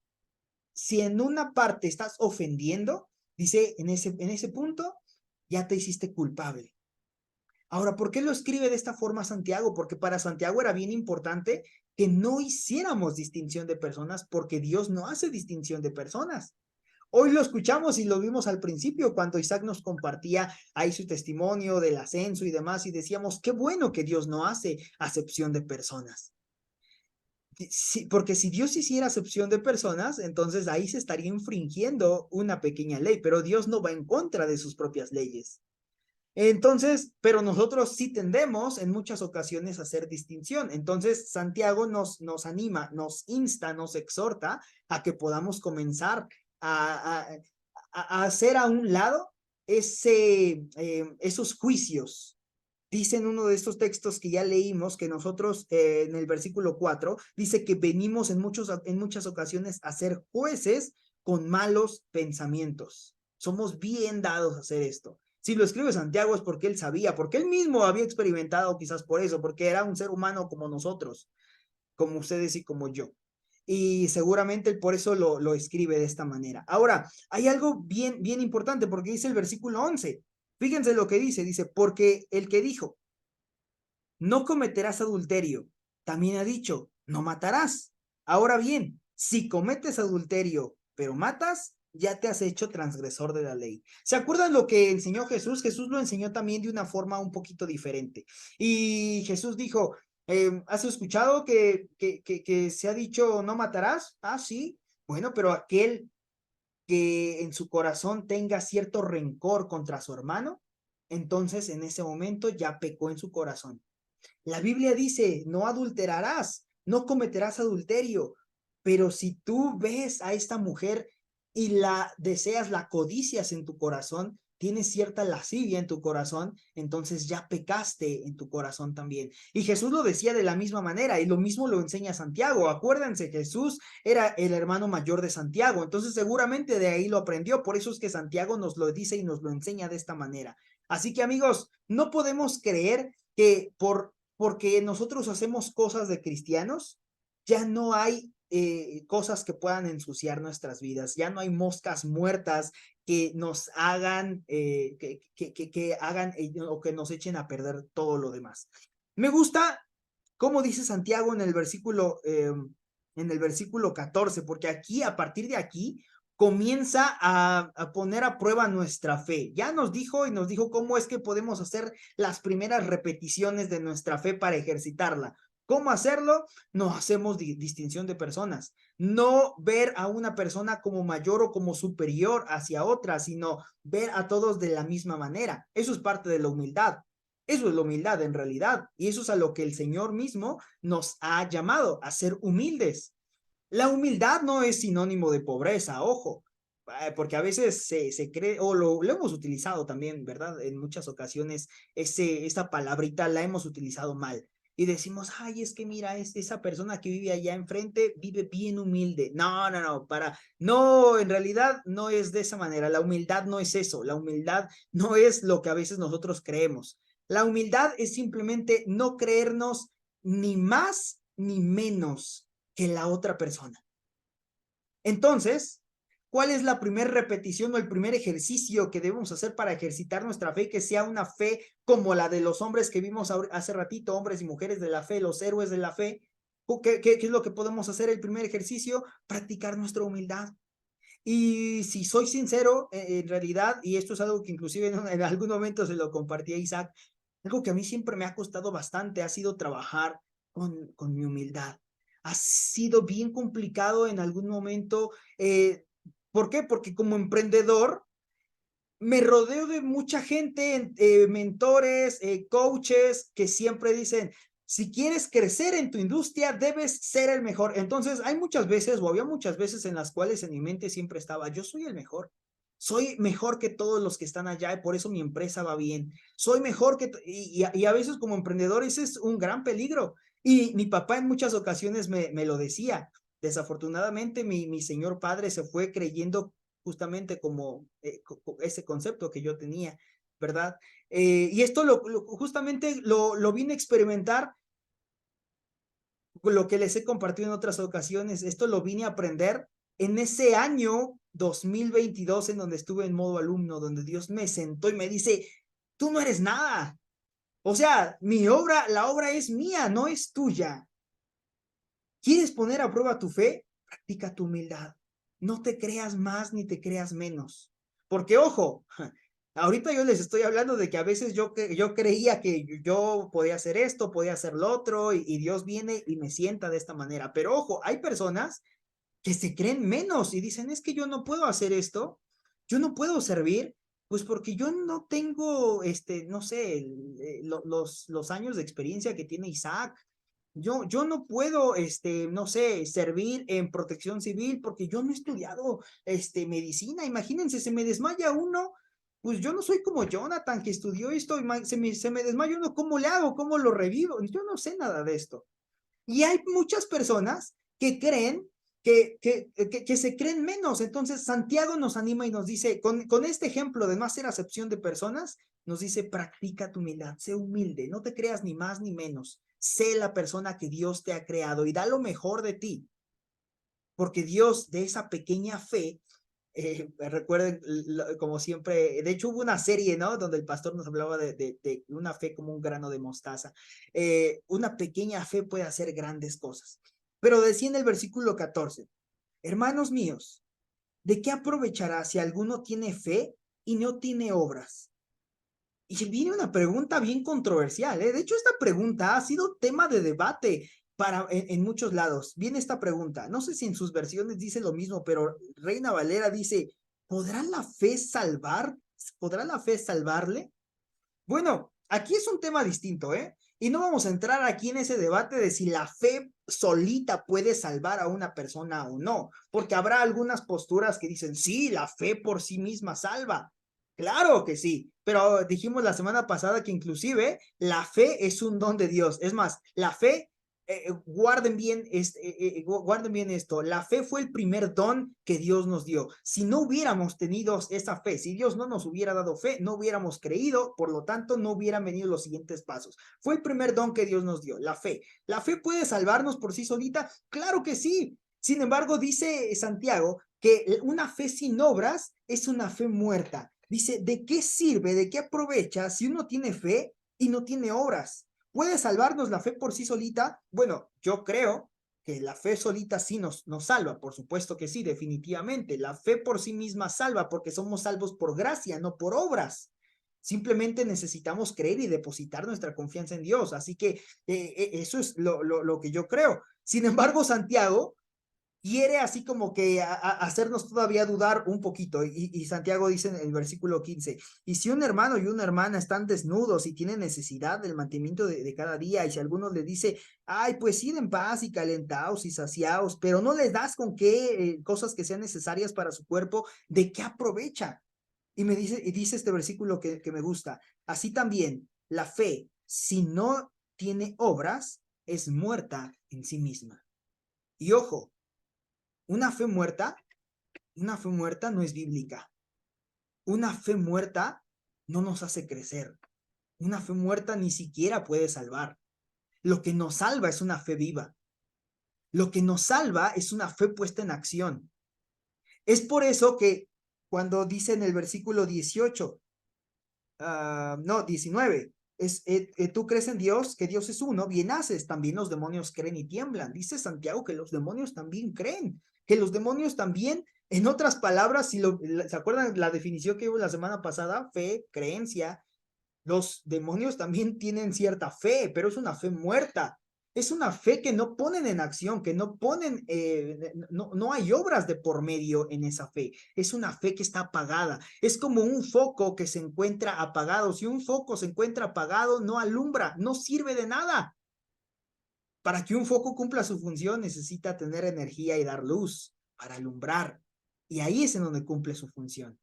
en una parte estás ofendiendo, dice, en ese punto, ya te hiciste culpable. Ahora, ¿por qué lo escribe de esta forma Santiago? Porque para Santiago era bien importante que no hiciéramos distinción de personas, porque Dios no hace distinción de personas. Hoy lo escuchamos y lo vimos al principio cuando Isaac nos compartía ahí su testimonio del ascenso y demás, y decíamos, qué bueno que Dios no hace acepción de personas. Sí, porque si Dios hiciera acepción de personas, entonces ahí se estaría infringiendo una pequeña ley, pero Dios no va en contra de sus propias leyes. Entonces, pero nosotros sí tendemos en muchas ocasiones a hacer distinción. Entonces, Santiago nos anima, nos insta, nos exhorta a que podamos comenzar a hacer a un lado esos juicios. Dice en uno de estos textos que ya leímos que nosotros en el versículo 4 dice que venimos en muchas ocasiones a ser jueces con malos pensamientos. Somos bien dados a hacer esto. Si lo escribe Santiago es porque él sabía, porque él mismo había experimentado quizás por eso, porque era un ser humano como nosotros, como ustedes y como yo. Y seguramente él por eso lo escribe de esta manera. Ahora, hay algo bien importante porque dice el versículo 11. Fíjense lo que dice, porque el que dijo, no cometerás adulterio, también ha dicho, no matarás. Ahora bien, si cometes adulterio, pero matas, ya te has hecho transgresor de la ley. ¿Se acuerdan lo que enseñó Jesús? Jesús lo enseñó también de una forma un poquito diferente. Y Jesús dijo, ¿has escuchado que se ha dicho no matarás? Ah, sí. Bueno, pero aquel que en su corazón tenga cierto rencor contra su hermano, entonces en ese momento ya pecó en su corazón. La Biblia dice, no adulterarás, no cometerás adulterio, pero si tú ves a esta mujer y la deseas, la codicias en tu corazón, tienes cierta lascivia en tu corazón, entonces ya pecaste en tu corazón también. Y Jesús lo decía de la misma manera y lo mismo lo enseña Santiago. Acuérdense, Jesús era el hermano mayor de Santiago, entonces seguramente de ahí lo aprendió, por eso es que Santiago nos lo dice y nos lo enseña de esta manera. Así que amigos, no podemos creer que porque nosotros hacemos cosas de cristianos, ya no hay cosas que puedan ensuciar nuestras vidas, ya no hay moscas muertas que nos hagan, que hagan o que nos echen a perder todo lo demás. Me gusta cómo dice Santiago en el versículo en el versículo 14, porque aquí, a partir de aquí, comienza a poner a prueba nuestra fe. Ya nos dijo y nos dijo cómo es que podemos hacer las primeras repeticiones de nuestra fe para ejercitarla. ¿Cómo hacerlo? No hacemos distinción de personas. No ver a una persona como mayor o como superior hacia otra, sino ver a todos de la misma manera. Eso es parte de la humildad. Eso es la humildad en realidad. Y eso es a lo que el Señor mismo nos ha llamado, a ser humildes. La humildad no es sinónimo de pobreza, ojo, porque a veces se cree, o lo hemos utilizado también, ¿verdad? En muchas ocasiones esa palabrita la hemos utilizado mal. Y decimos, ay, es que mira, esa persona que vive allá enfrente vive bien humilde. No, no, no, no, en realidad no es de esa manera. La humildad no es eso. La humildad no es lo que a veces nosotros creemos. La humildad es simplemente no creernos ni más ni menos que la otra persona. Entonces, ¿cuál es la primera repetición o el primer ejercicio que debemos hacer para ejercitar nuestra fe, que sea una fe como la de los hombres que vimos hace ratito, hombres y mujeres de la fe, los héroes de la fe? ¿Qué es lo que podemos hacer? El primer ejercicio, practicar nuestra humildad. Y si soy sincero, en realidad, y esto es algo que inclusive en algún momento se lo compartí a Isaac, algo que a mí siempre me ha costado bastante ha sido trabajar con mi humildad. Ha sido bien complicado en algún momento. ¿Por qué? Porque como emprendedor me rodeo de mucha gente, mentores, coaches, que siempre dicen, si quieres crecer en tu industria, debes ser el mejor. Entonces, hay muchas veces, o había muchas veces en las cuales en mi mente siempre estaba, yo soy el mejor. Soy mejor que todos los que están allá y por eso mi empresa va bien. Soy mejor que... Y a veces como emprendedor ese es un gran peligro. Y mi papá en muchas ocasiones me lo decía. Desafortunadamente mi señor padre se fue creyendo justamente como ese concepto que yo tenía, ¿verdad? Y esto justamente lo vine a experimentar, lo que les he compartido en otras ocasiones, esto lo vine a aprender en ese año 2022 en donde estuve en modo alumno, donde Dios me sentó y me dice, tú no eres nada. O sea, la obra es mía, no es tuya. ¿Quieres poner a prueba tu fe? Practica tu humildad. No te creas más ni te creas menos. Porque, ojo, ahorita yo les estoy hablando de que a veces yo creía que yo podía hacer esto, podía hacer lo otro, y Dios viene y me sienta de esta manera. Pero, ojo, hay personas que se creen menos y dicen, es que yo no puedo hacer esto, yo no puedo servir, pues porque yo no tengo, no sé, los años de experiencia que tiene Isaac. Yo no puedo, no sé, servir en protección civil porque yo no he estudiado, medicina. Imagínense, se me desmaya uno, pues yo no soy como Jonathan que estudió esto, se me desmaya uno, ¿cómo le hago? ¿Cómo lo revivo? Yo no sé nada de esto. Y hay muchas personas que creen que se creen menos. Entonces, Santiago nos anima y nos dice, con este ejemplo de no hacer acepción de personas, nos dice, practica tu humildad, sé humilde, no te creas ni más ni menos. Sé la persona que Dios te ha creado y da lo mejor de ti. Porque Dios, de esa pequeña fe, recuerden, como siempre, de hecho hubo una serie, ¿no? Donde el pastor nos hablaba de una fe como un grano de mostaza. Una pequeña fe puede hacer grandes cosas. Pero decía en el versículo 14, hermanos míos, ¿de qué aprovechará si alguno tiene fe y no tiene obras? Y viene una pregunta bien controversial, ¿eh? De hecho, esta pregunta ha sido tema de debate en muchos lados. Viene esta pregunta, no sé si en sus versiones dice lo mismo, pero Reina Valera dice, ¿podrá la fe salvar? ¿Podrá la fe salvarle? Bueno, aquí es un tema distinto, ¿eh? Y no vamos a entrar aquí en ese debate de si la fe solita puede salvar a una persona o no, porque habrá algunas posturas que dicen, sí, la fe por sí misma salva. Claro que sí, pero dijimos la semana pasada que inclusive la fe es un don de Dios. Es más, la fe, guarden bien esto, la fe fue el primer don que Dios nos dio. Si no hubiéramos tenido esa fe, si Dios no nos hubiera dado fe, no hubiéramos creído, por lo tanto no hubieran venido los siguientes pasos. Fue el primer don que Dios nos dio, la fe. ¿La fe puede salvarnos por sí solita? Claro que sí. Sin embargo, dice Santiago que una fe sin obras es una fe muerta. Dice, ¿de qué sirve, de qué aprovecha si uno tiene fe y no tiene obras? ¿Puede salvarnos la fe por sí solita? Bueno, yo creo que la fe solita sí nos salva, por supuesto que sí, definitivamente. La fe por sí misma salva porque somos salvos por gracia, no por obras. Simplemente necesitamos creer y depositar nuestra confianza en Dios. Así que eso es lo que yo creo. Sin embargo, Santiago quiere así como que hacernos todavía dudar un poquito. Y Santiago dice en el versículo 15, y si un hermano y una hermana están desnudos y tienen necesidad del mantenimiento de cada día, y si alguno le dice, ay, pues id en paz y calentaos y saciaos, pero no les das con qué cosas que sean necesarias para su cuerpo, ¿de qué aprovecha? Y dice este versículo que me gusta, así también la fe, si no tiene obras, es muerta en sí misma. Y ojo, una fe muerta no es bíblica. Una fe muerta no nos hace crecer. Una fe muerta ni siquiera puede salvar. Lo que nos salva es una fe viva. Lo que nos salva es una fe puesta en acción. Es por eso que cuando dice en el versículo 18, 19, tú crees en Dios, que Dios es uno, bien haces, también los demonios creen y tiemblan. Dice Santiago que los demonios también creen, que los demonios también, en otras palabras, ¿se acuerdan la definición que hubo la semana pasada? Fe, creencia. Los demonios también tienen cierta fe, pero es una fe muerta. Es una fe que no ponen en acción, que no ponen, no hay obras de por medio en esa fe. Es una fe que está apagada. Es como un foco que se encuentra apagado. Si un foco se encuentra apagado, no alumbra, no sirve de nada. Para que un foco cumpla su función, necesita tener energía y dar luz para alumbrar. Y ahí es en donde cumple su función.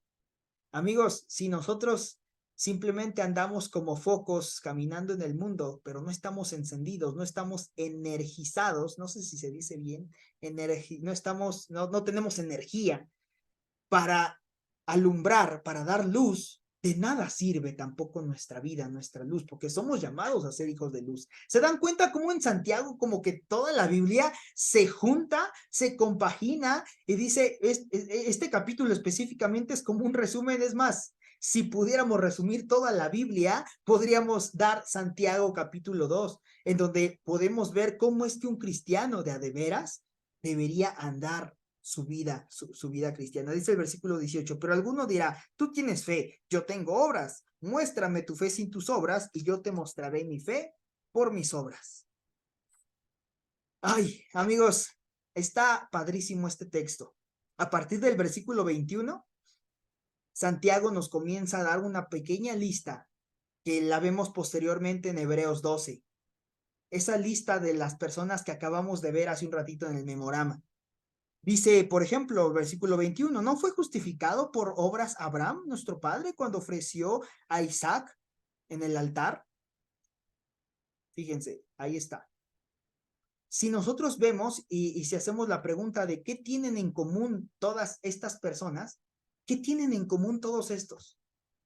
Amigos, si nosotros simplemente andamos como focos caminando en el mundo, pero no estamos encendidos, no estamos energizados, no sé si se dice bien, no tenemos energía para alumbrar, para dar luz, de nada sirve tampoco nuestra vida, nuestra luz, porque somos llamados a ser hijos de luz. ¿Se dan cuenta cómo en Santiago como que toda la Biblia se junta, se compagina y dice, este capítulo específicamente es como un resumen? Es más, si pudiéramos resumir toda la Biblia, podríamos dar Santiago capítulo 2, en donde podemos ver cómo es que un cristiano de a de veras debería andar su vida cristiana. Dice el versículo 18, pero alguno dirá, tú tienes fe, yo tengo obras, muéstrame tu fe sin tus obras y yo te mostraré mi fe por mis obras. Ay, amigos, está padrísimo este texto. A partir del versículo 21, Santiago nos comienza a dar una pequeña lista que la vemos posteriormente en Hebreos 12. Esa lista de las personas que acabamos de ver hace un ratito en el memorama. Dice, por ejemplo, versículo 21, ¿no fue justificado por obras Abraham, nuestro padre, cuando ofreció a Isaac en el altar? Fíjense, ahí está. Si nosotros vemos y si hacemos la pregunta de qué tienen en común todas estas personas, ¿qué tienen en común todos estos?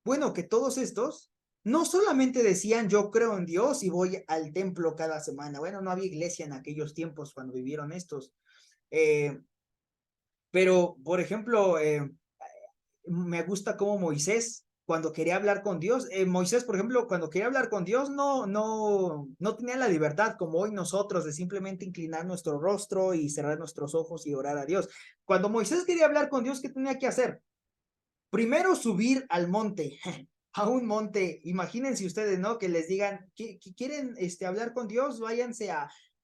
Bueno, que todos estos no solamente decían yo creo en Dios y voy al templo cada semana. Bueno, no había iglesia en aquellos tiempos cuando vivieron estos. Pero, por ejemplo, me gusta cómo Moisés, cuando quería hablar con Dios, Moisés, por ejemplo, cuando quería hablar con Dios, no tenía la libertad como hoy nosotros de simplemente inclinar nuestro rostro y cerrar nuestros ojos y orar a Dios. Cuando Moisés quería hablar con Dios, ¿qué tenía que hacer? Primero subir al monte, a un monte. Imagínense ustedes, ¿no? Que les digan, ¿quieren hablar con Dios? Váyanse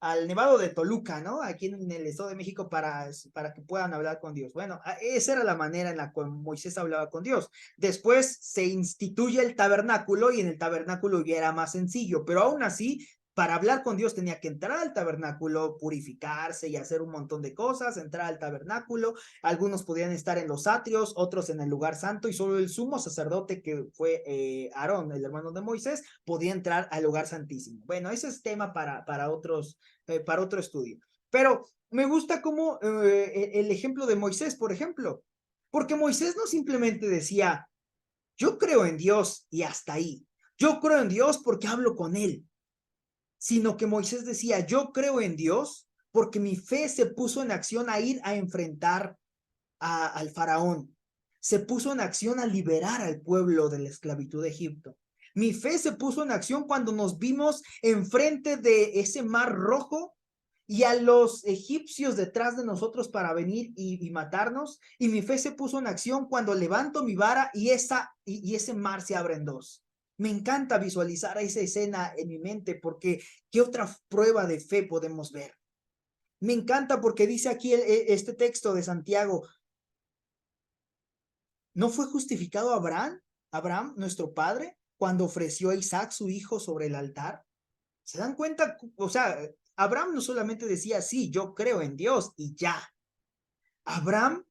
al Nevado de Toluca, ¿no? Aquí en el Estado de México para que puedan hablar con Dios. Bueno, esa era la manera en la cual Moisés hablaba con Dios. Después se instituye el tabernáculo y en el tabernáculo ya era más sencillo, pero aún así, para hablar con Dios tenía que entrar al tabernáculo, purificarse y hacer un montón de cosas, entrar al tabernáculo. Algunos podían estar en los atrios, otros en el lugar santo, y solo el sumo sacerdote, que fue Aarón, el hermano de Moisés, podía entrar al lugar santísimo. Bueno, ese es tema para otro estudio. Pero me gusta como el ejemplo de Moisés, por ejemplo, porque Moisés no simplemente decía, yo creo en Dios y hasta ahí. Yo creo en Dios porque hablo con él. Sino que Moisés decía, yo creo en Dios porque mi fe se puso en acción a ir a enfrentar al faraón. Se puso en acción a liberar al pueblo de la esclavitud de Egipto. Mi fe se puso en acción cuando nos vimos enfrente de ese mar rojo y a los egipcios detrás de nosotros para venir y matarnos, y mi fe se puso en acción cuando levanto mi vara y ese mar se abre en dos. Me encanta visualizar esa escena en mi mente porque ¿qué otra prueba de fe podemos ver? Me encanta porque dice aquí este texto de Santiago, ¿no fue justificado Abraham, nuestro padre, cuando ofreció a Isaac su hijo sobre el altar? ¿Se dan cuenta? O sea, Abraham no solamente decía, sí, yo creo en Dios y ya. Abraham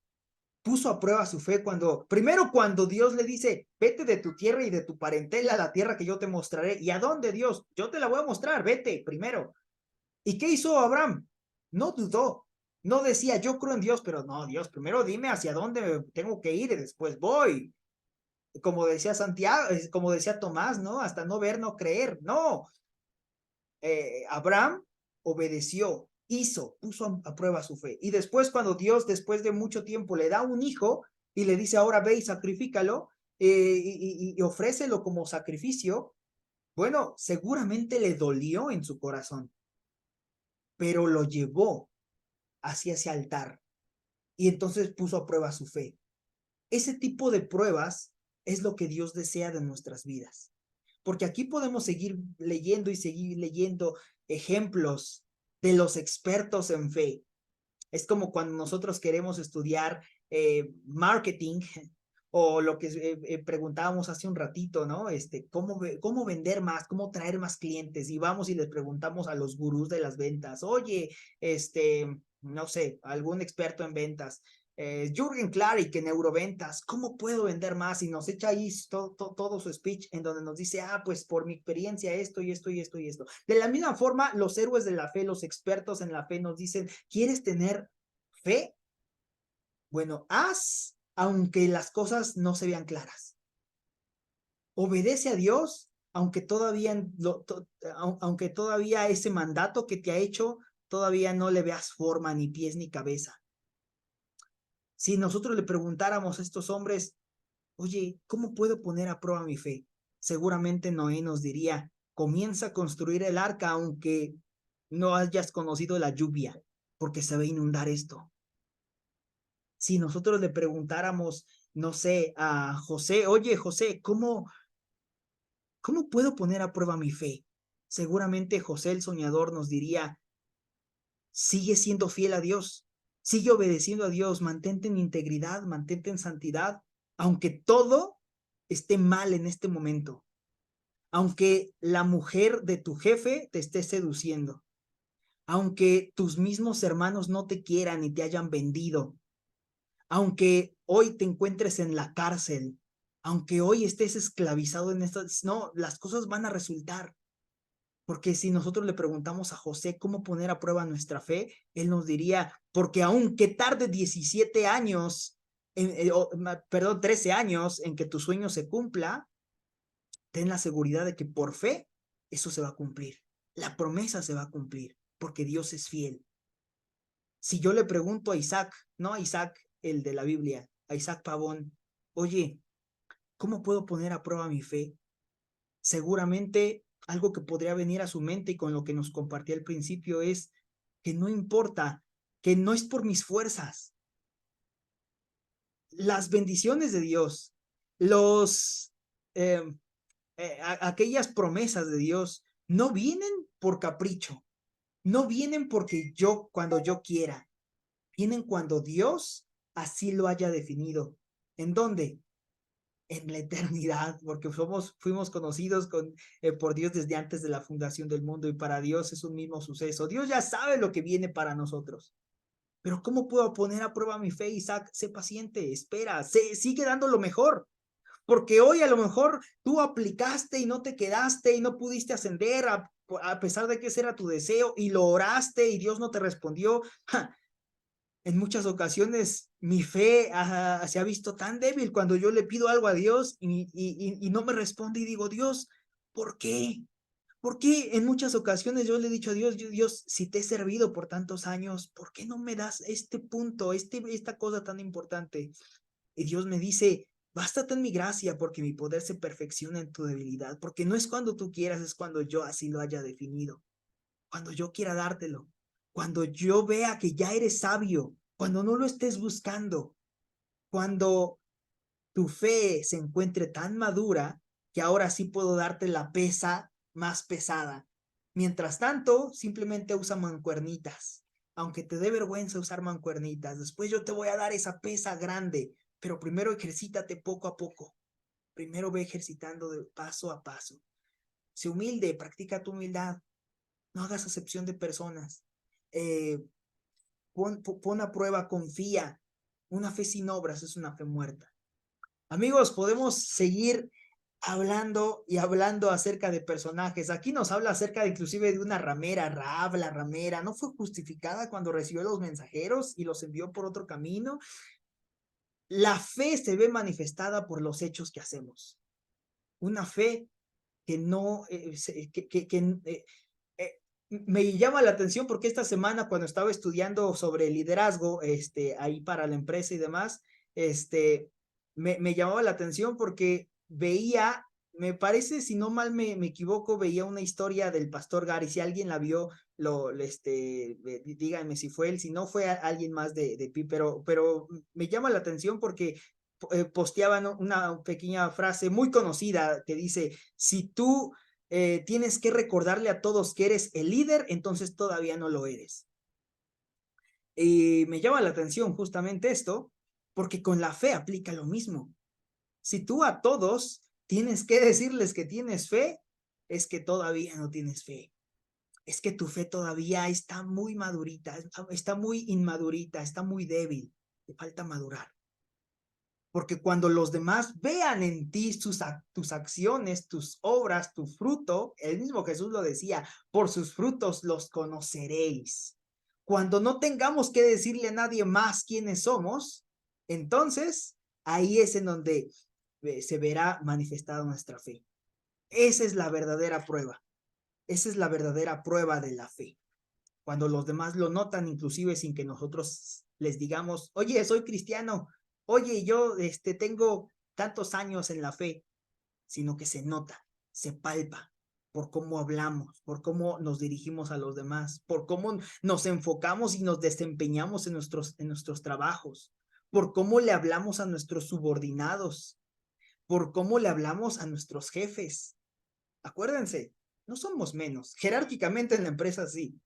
puso a prueba su fe primero cuando Dios le dice, vete de tu tierra y de tu parentela a la tierra que yo te mostraré. ¿Y a dónde, Dios? Yo te la voy a mostrar, vete primero. ¿Y qué hizo Abraham? No dudó. No decía, yo creo en Dios, pero no, Dios, primero dime hacia dónde tengo que ir y después voy. Como decía Santiago, como decía Tomás, ¿no? Hasta no ver, no creer. No. Abraham obedeció, puso a prueba su fe. Y después cuando Dios, después de mucho tiempo, le da un hijo y le dice, ahora ve y sacrifícalo y ofrécelo como sacrificio, bueno, seguramente le dolió en su corazón, pero lo llevó hacia ese altar y entonces puso a prueba su fe. Ese tipo de pruebas es lo que Dios desea de nuestras vidas. Porque aquí podemos seguir leyendo ejemplos de los expertos en fe. Es como cuando nosotros queremos estudiar marketing o lo que preguntábamos hace un ratito, ¿no? ¿Cómo vender más? ¿Cómo traer más clientes? Y vamos y les preguntamos a los gurús de las ventas, oye, no sé, algún experto en ventas, Jürgen Klarik en neuroventas, ¿cómo puedo vender más? Y nos echa ahí todo su speech en donde nos dice, pues por mi experiencia esto y esto y esto y esto. De la misma forma, los héroes de la fe, los expertos en la fe nos dicen, ¿quieres tener fe? Bueno, haz aunque las cosas no se vean claras. Obedece a Dios aunque todavía ese mandato que te ha hecho todavía no le veas forma, ni pies, ni cabeza. Si nosotros le preguntáramos a estos hombres, oye, ¿cómo puedo poner a prueba mi fe? Seguramente Noé nos diría, comienza a construir el arca aunque no hayas conocido la lluvia, porque se va a inundar esto. Si nosotros le preguntáramos, no sé, a José, oye, José, ¿cómo puedo poner a prueba mi fe? Seguramente José el soñador nos diría, sigue siendo fiel a Dios, sigue obedeciendo a Dios, mantente en integridad, mantente en santidad, aunque todo esté mal en este momento, aunque la mujer de tu jefe te esté seduciendo, aunque tus mismos hermanos no te quieran y te hayan vendido, aunque hoy te encuentres en la cárcel, aunque hoy estés esclavizado en estas, no, las cosas van a resultar. Porque si nosotros le preguntamos a José cómo poner a prueba nuestra fe, él nos diría, porque aunque tarde 17 años, perdón, 13 años en que tu sueño se cumpla, ten la seguridad de que por fe eso se va a cumplir. La promesa se va a cumplir, porque Dios es fiel. Si yo le pregunto a Isaac, no a Isaac el de la Biblia, a Isaac Pavón, oye, ¿cómo puedo poner a prueba mi fe? Seguramente algo que podría venir a su mente y con lo que nos compartí al principio es que no importa, que no es por mis fuerzas. Las bendiciones de Dios, aquellas promesas de Dios no vienen por capricho, no vienen porque cuando yo quiera, vienen cuando Dios así lo haya definido. ¿En dónde? En la eternidad, porque fuimos conocidos por Dios desde antes de la fundación del mundo y para Dios es un mismo suceso. Dios ya sabe lo que viene para nosotros. Pero ¿cómo puedo poner a prueba mi fe, Isaac? Sé paciente, espera, sigue dando lo mejor. Porque hoy a lo mejor tú aplicaste y no te quedaste y no pudiste ascender a pesar de que ese era tu deseo y lo oraste y Dios no te respondió. En muchas ocasiones mi fe se ha visto tan débil cuando yo le pido algo a Dios y no me responde y digo, Dios, ¿por qué? ¿Por qué en muchas ocasiones yo le he dicho a Dios, Dios, si te he servido por tantos años, ¿por qué no me das este punto, esta cosa tan importante? Y Dios me dice, bástate en mi gracia porque mi poder se perfecciona en tu debilidad, porque no es cuando tú quieras, es cuando yo así lo haya definido, cuando yo quiera dártelo. cuando yo vea que ya eres sabio, cuando no lo estés buscando, cuando tu fe se encuentre tan madura que ahora sí puedo darte la pesa más pesada. Mientras tanto, simplemente usa mancuernitas, aunque te dé vergüenza usar mancuernitas. Después yo te voy a dar esa pesa grande, pero primero ejercítate poco a poco. Primero ve ejercitando de paso a paso. Sé humilde, practica tu humildad. No hagas acepción de personas. Pon a prueba, confía. Una fe sin obras es una fe muerta. Amigos, podemos seguir hablando y hablando acerca de personajes. Aquí nos habla acerca de, inclusive de una ramera, Rahab, la ramera. ¿No fue justificada cuando recibió los mensajeros y los envió por otro camino? La fe se ve manifestada por los hechos que hacemos. Una fe que no, me llama la atención porque esta semana cuando estaba estudiando sobre liderazgo, ahí para la empresa y demás, me llamaba la atención porque veía, me parece, si no mal me equivoco, veía una historia del pastor Gary. Si alguien la vio, díganme si fue él, si no fue alguien más de Pi, pero me llama la atención porque posteaban una pequeña frase muy conocida que dice, si tú tienes que recordarle a todos que eres el líder, entonces todavía no lo eres. Y me llama la atención justamente esto, porque con la fe aplica lo mismo. Si tú a todos tienes que decirles que tienes fe, es que todavía no tienes fe. Es que tu fe todavía está muy madurita, está muy inmadurita, está muy débil, te falta madurar. Porque cuando los demás vean en ti tus acciones, tus obras, tu fruto, el mismo Jesús lo decía, por sus frutos los conoceréis. Cuando no tengamos que decirle a nadie más quiénes somos, entonces ahí es en donde se verá manifestada nuestra fe. Esa es la verdadera prueba. Esa es la verdadera prueba de la fe. Cuando los demás lo notan, inclusive sin que nosotros les digamos, oye, soy cristiano, oye, yo tengo tantos años en la fe, sino que se nota, se palpa por cómo hablamos, por cómo nos dirigimos a los demás, por cómo nos enfocamos y nos desempeñamos en nuestros trabajos, por cómo le hablamos a nuestros subordinados, por cómo le hablamos a nuestros jefes. Acuérdense, no somos menos. Jerárquicamente en la empresa sí,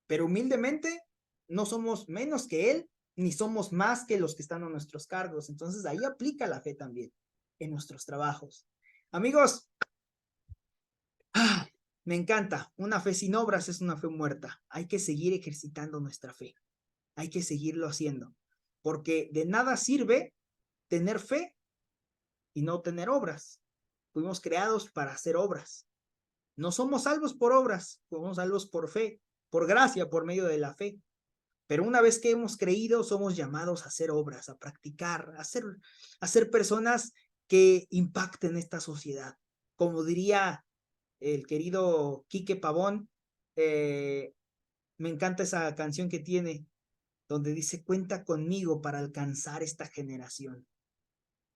pero humildemente no somos menos que él, ni somos más que los que están a nuestros cargos. Entonces ahí aplica la fe también en nuestros trabajos. Amigos, me encanta. Una fe sin obras es una fe muerta. Hay que seguir ejercitando nuestra fe. Hay que seguirlo haciendo. Porque de nada sirve tener fe y no tener obras. Fuimos creados para hacer obras. No somos salvos por obras, somos salvos por fe, por gracia, por medio de la fe. Pero una vez que hemos creído, somos llamados a hacer obras, a practicar, a ser personas que impacten esta sociedad. Como diría el querido Quique Pavón, me encanta esa canción que tiene, donde dice, cuenta conmigo para alcanzar esta generación.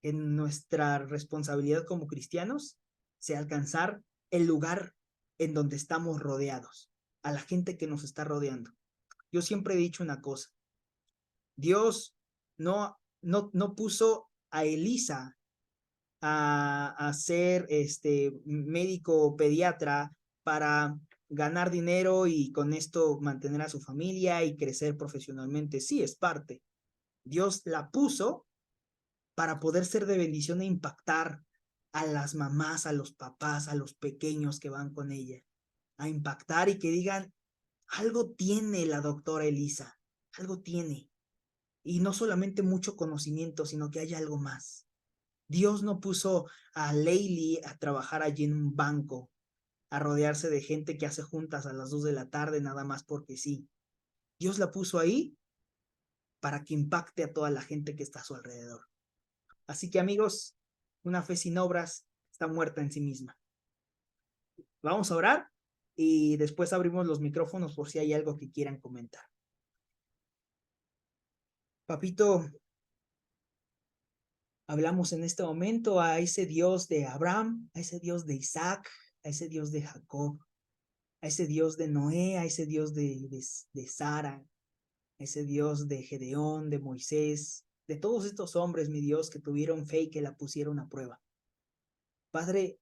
En nuestra responsabilidad como cristianos, sea alcanzar el lugar en donde estamos rodeados, a la gente que nos está rodeando. Yo siempre he dicho una cosa, Dios no puso a Elisa a ser médico pediatra para ganar dinero y con esto mantener a su familia y crecer profesionalmente. Sí, es parte. Dios la puso para poder ser de bendición e impactar a las mamás, a los papás, a los pequeños que van con ella, a impactar y que digan, algo tiene la doctora Elisa, algo tiene. Y no solamente mucho conocimiento, sino que hay algo más. Dios no puso a Leili a trabajar allí en un banco, a rodearse de gente que hace juntas a las 2 de la tarde nada más porque sí. Dios la puso ahí para que impacte a toda la gente que está a su alrededor. Así que amigos, una fe sin obras está muerta en sí misma. Vamos a orar y después abrimos los micrófonos por si hay algo que quieran comentar. Papito, hablamos en este momento a ese Dios de Abraham, a ese Dios de Isaac, a ese Dios de Jacob, a ese Dios de Noé, a ese Dios de Sara, a ese Dios de Gedeón, de Moisés, de todos estos hombres, mi Dios, que tuvieron fe y que la pusieron a prueba. Padre,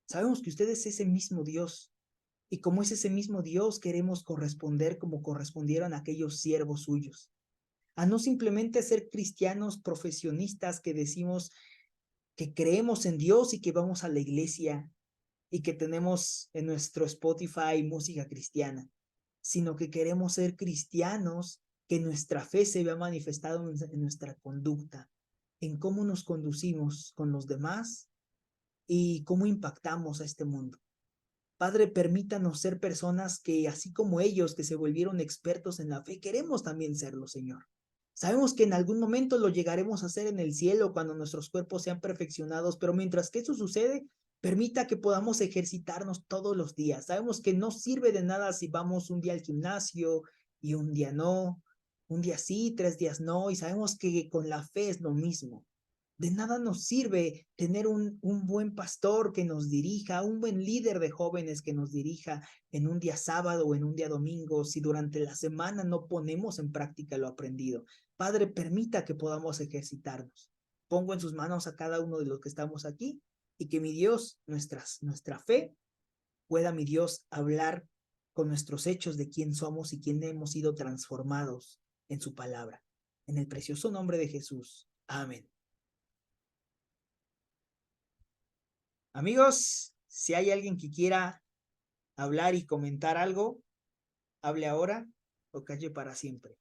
sabemos que usted es ese mismo Dios, y como es ese mismo Dios, queremos corresponder como correspondieron aquellos siervos suyos, a no simplemente ser cristianos profesionistas que decimos que creemos en Dios y que vamos a la iglesia y que tenemos en nuestro Spotify música cristiana, sino que queremos ser cristianos, que nuestra fe se vea manifestada en nuestra conducta, en cómo nos conducimos con los demás y cómo impactamos a este mundo. Padre, permítanos ser personas que, así como ellos que se volvieron expertos en la fe, queremos también serlo, Señor. Sabemos que en algún momento lo llegaremos a hacer en el cielo cuando nuestros cuerpos sean perfeccionados, pero mientras que eso sucede, permita que podamos ejercitarnos todos los días. Sabemos que no sirve de nada si vamos un día al gimnasio y un día no, un día sí, 3 días no, y sabemos que con la fe es lo mismo. De nada nos sirve tener un buen pastor que nos dirija, un buen líder de jóvenes que nos dirija en un día sábado o en un día domingo, si durante la semana no ponemos en práctica lo aprendido. Padre, permita que podamos ejercitarnos. Pongo en sus manos a cada uno de los que estamos aquí y que mi Dios, nuestra fe, pueda, mi Dios, hablar con nuestros hechos de quién somos y quién hemos sido transformados en su palabra. En el precioso nombre de Jesús. Amén. Amigos, si hay alguien que quiera hablar y comentar algo, hable ahora o calle para siempre.